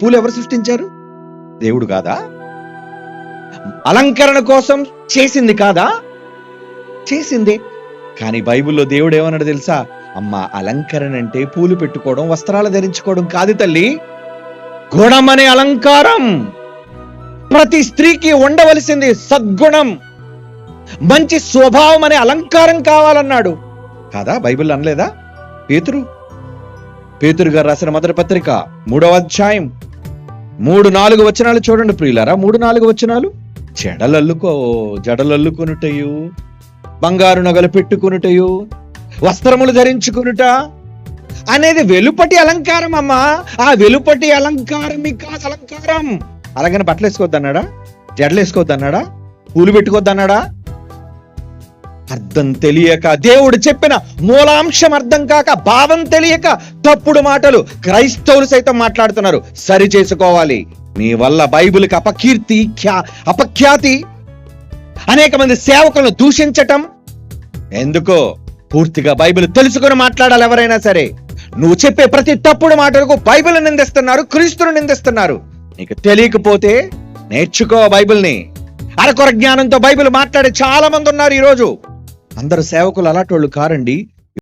పూలు ఎవరు సృష్టించారు? దేవుడు కాదా? అలంకరణ కోసం చేసింది కాదా? చేసిందే. కానీ బైబిల్లో దేవుడు ఏమన్నాడు తెలుసా? అమ్మా, అలంకరణ అంటే పూలు పెట్టుకోవడం, వస్త్రాలు ధరించుకోవడం కాదు తల్లి, గుణం అనే అలంకారం. ప్రతి స్త్రీకి ఉండవలసింది సద్గుణం, మంచి స్వభావం అనే అలంకారం కావాలన్నాడు కాదా? బైబిల్ అనలేదా? పేతురు గారు రాసిన మొదటి పత్రిక 3వ అధ్యాయం 3-4 వచనాలు చూడండి ప్రియులారా. 3-4 వచనాలు. జడలల్లుకొనుటయు, బంగారు నగలు పెట్టుకొనుటయు, వస్త్రములు ధరించుకొనుట అనేది వెలుపటి అలంకారం అమ్మా. ఆ వెలుపటి అలంకారం కాదు అలంకారం. అలాగని బట్టలు వేసుకోవద్దన్నాడా? జడలు వేసుకోవద్దన్నాడా? పూలు పెట్టుకోవద్దన్నాడా? అర్థం తెలియక, దేవుడు చెప్పిన మూలాంశం అర్థం కాక, భావం తెలియక తప్పుడు మాటలు క్రైస్తవులు సైతం మాట్లాడుతున్నారు. సరి చేసుకోవాలి. నీ వల్ల బైబిల్కి అపఖ్యాతి, అనేక మంది సేవకులను దూషించటం ఎందుకో? పూర్తిగా బైబిల్ తెలుసుకొని మాట్లాడాలి ఎవరైనా సరే. నువ్వు చెప్పే ప్రతి తప్పుడు మాటలకు బైబిల్ నిందిస్తున్నారు, క్రీస్తును నిందిస్తున్నారు. నీకు తెలియకపోతే నేర్చుకో బైబిల్ని. అరకొర జ్ఞానంతో బైబిల్ మాట్లాడే చాలా మంది ఉన్నారు ఈరోజు. అందరు సేవకులు అలాంటి వాళ్ళు కారండి.